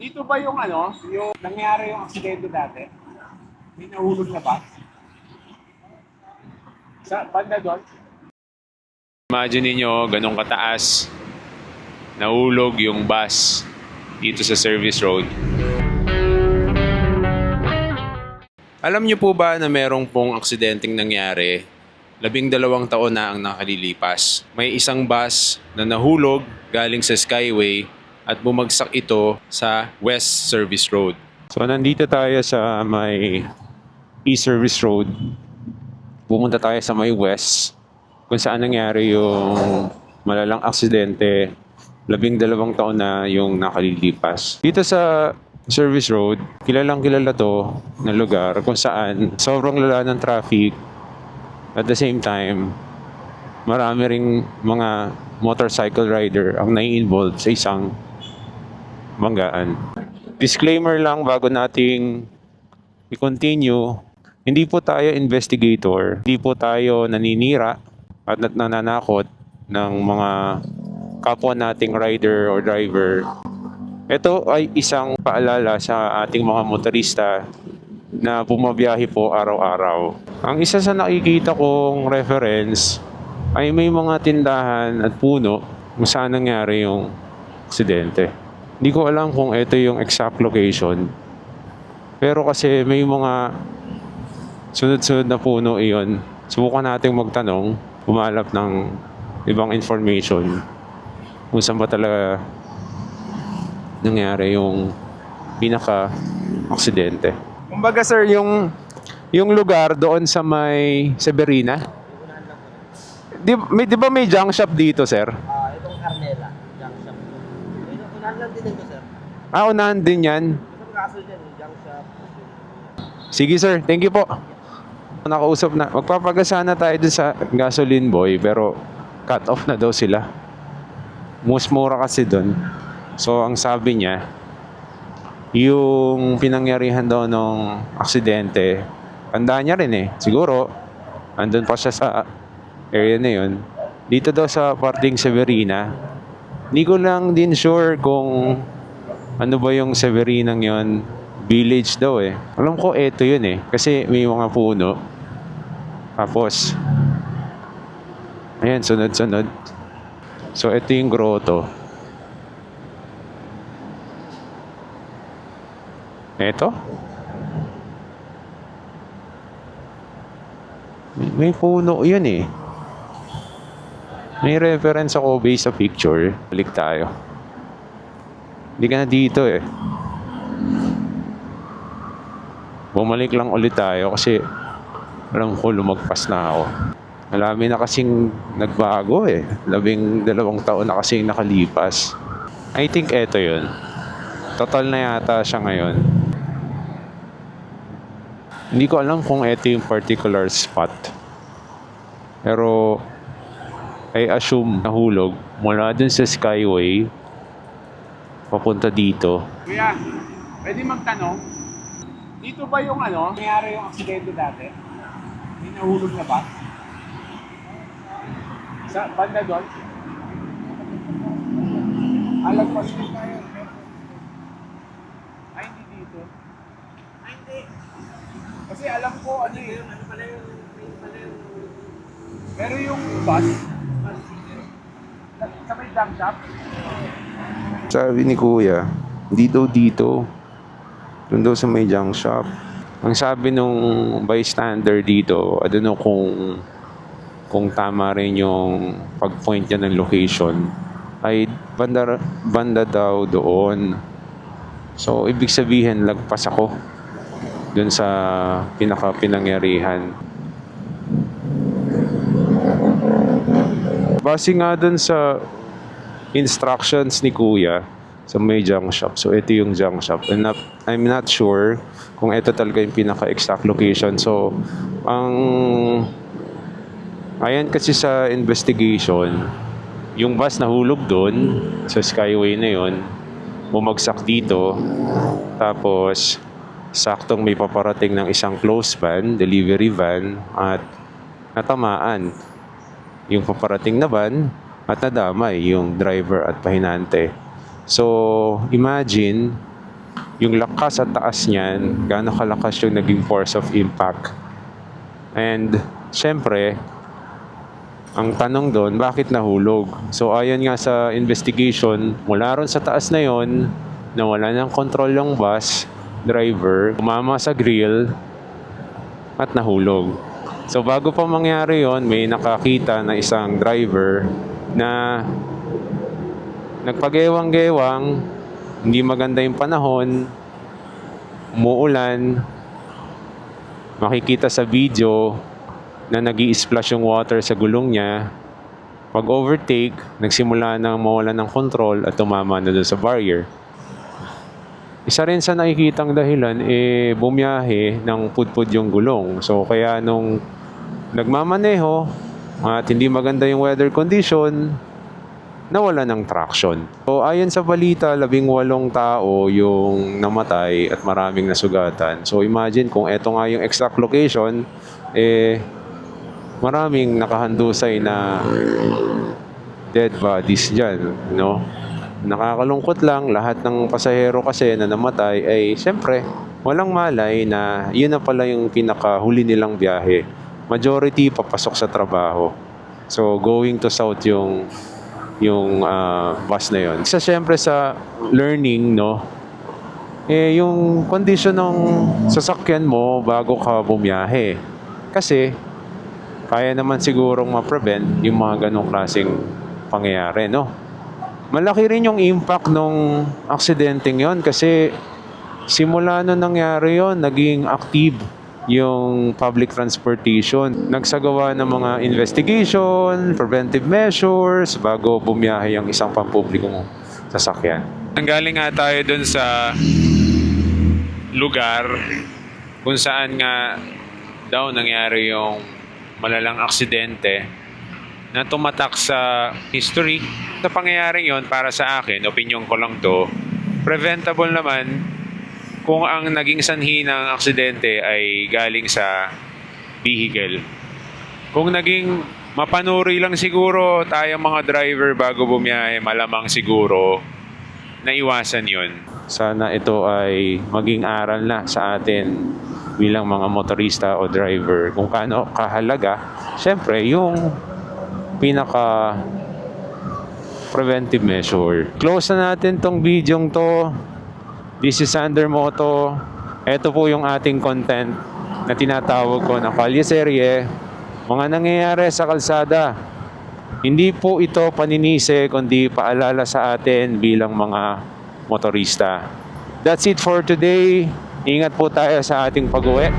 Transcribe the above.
Dito ba yung yung nangyari yung aksidente dati? May nahulog na ba? Sa banda doon? Imagine niyo ganong kataas, nahulog yung bus dito sa service road. Alam niyo po ba na merong pong aksidenteng nangyari? 12 taon na ang nakalilipas. May isang bus na nahulog galing sa Skyway at bumagsak ito sa West Service Road. So nandito tayo sa may East Service Road. Pumunta tayo sa may West kung saan nangyari yung malalang aksidente. 12 taon na yung nakalilipas. Dito sa Service Road, kilalang kilala to na lugar kung saan sobrang lala ng traffic. At the same time, marami ring mga motorcycle rider ang nai-involve sa isang banggaan. Disclaimer lang bago nating i-continue, hindi po tayo investigator, hindi po tayo naninira at nananakot ng mga kapwa nating rider or driver. Ito ay isang paalala sa ating mga motorista na bumabiyahe po araw-araw. Ang isa sa nakikita kong reference ay may mga tindahan at puno kung saan nangyari yung aksidente. Hindi ko alam kung ito yung exact location. Pero kasi may mga sunod-sunod na puno iyon. Subukan nating magtanong, humalap ng ibang information kung saan ba talaga nangyari yung pinaka-aksidente. Kumbaga sir, yung lugar doon sa may Severina, di ba may junk shop dito sir? Itong Carmela, junk shop. Unahan lang din ito, sir. Unahan din yan. Isang kaso dyan, junk shop. Sige sir, thank you po. Nakausap na, magpapagasana tayo dun sa gasoline boy pero cut off na daw sila. Mas mura kasi dun. So ang sabi niya, yung pinangyarihan daw ng aksidente, tanda niya rin eh. Siguro, andun pa siya sa area na yun. Dito daw sa parting Severina. Hindi ko lang din sure kung ano ba yung Severinang yun. Village daw eh. Alam ko eto yun eh. Kasi may mga puno. Tapos, ayan, sunod-sunod. So, ito yung grotto. Eto? May puno yun eh. May reference ako based sa picture. Balik tayo. Hindi ka na dito eh. Bumalik lang ulit tayo kasi alam ko lumagpas na ako. Marami na kasing nagbago eh. 12 taon na kasing nakalipas. I think eto yun. Total na yata siya ngayon. Hindi ko alam kung ito yung particular spot. Pero I assume nahulog mula dun sa Skyway papunta dito. Kuya, pwede magtanong? Dito ba yung nangyari yung aksidente dati? May nahulog na ba? Sa banda doon? Alagpas din tayo. Ay, hindi dito. Ay, hindi. Kasi alam ko pero yung bus sa may junk shop. Sabi ni kuya, hindi daw dito. Doon daw sa may junk shop. Ang sabi nung bystander dito, I don't know kung tama rin yung pag-point niya ng location, ay banda daw doon. So, ibig sabihin, lagpas ako dun sa pinangyarihan. Base nga dun sa instructions ni kuya sa may junk shop. So, ito yung junk shop. And I'm not sure kung ito talaga yung pinaka-exact location. So, ayan kasi sa investigation, yung bus nahulog doon sa Skyway na yon, bumagsak dito, tapos saktong may paparating ng isang close van, delivery van, at natamaan yung paparating na van at nadamay yung driver at pahinante. So, imagine yung lakas at taas niyan, gaano kalakas yung naging force of impact. And syempre, ang tanong doon, bakit nahulog? So ayon nga sa investigation, mula ron sa taas na yon, nawala ng control yung bus driver, umama sa grill at nahulog. So bago pa mangyari yon, may nakakita na isang driver na nagpagewang-gewang, hindi maganda yung panahon, umuulan, makikita sa video na nag-i-splash yung water sa gulong niya. Pag overtake, nagsimula na mawalan ng control at tumama na doon sa barrier. Isa rin sa nakikitang dahilan, bumiyahe ng pudpud yung gulong. So kaya nung nagmamaneho at hindi maganda yung weather condition, nawala ng traction. So ayon sa balita, 18 tao yung namatay at maraming nasugatan. So imagine kung eto nga yung exact location, maraming nakahandusay na dead bodies dyan, no? Nakakalungkot lang, lahat ng pasahero kasi na namatay ay siyempre walang malay na yun na pala yung pinakahuli nilang biyahe. Majority papasok sa trabaho. So going to south yung bus na yon. Isa siyempre sa learning, no? Yung condition ng sasakyan mo bago ka bumiyahe. Kasi kaya naman sigurong ma-prevent yung mga ganong klaseng pangyayari, no? Malaki rin yung impact nung aksidenteng yon kasi simula nung nangyari yon, naging active yung public transportation. Nagsagawa ng mga investigation, preventive measures bago bumiyahe ang isang pampublikong sasakyan. Nanggaling nga tayo dun sa lugar kung saan nga daw nangyari yung malalang aksidente na tumatak sa history. Sa pangyayaring yon, para sa akin, opinion ko lang to, preventable naman kung ang naging sanhi ng aksidente ay galing sa vehicle. Kung naging mapanuri lang siguro tayo mga driver bago bumiyahe, malamang siguro naiwasan yon. Sana ito ay maging aral na sa atin bilang mga motorista o driver kung kaano kahalaga, syempre, yung pinaka preventive measure. Close na natin tong videong to. This is Sander Moto. Ito po yung ating content na tinatawag ko na Kalye Serye. Mga nangyayari sa kalsada. Hindi po ito paninisi kundi paalala sa atin bilang mga motorista. That's it for today. Ingat po tayo sa ating pag-uwi.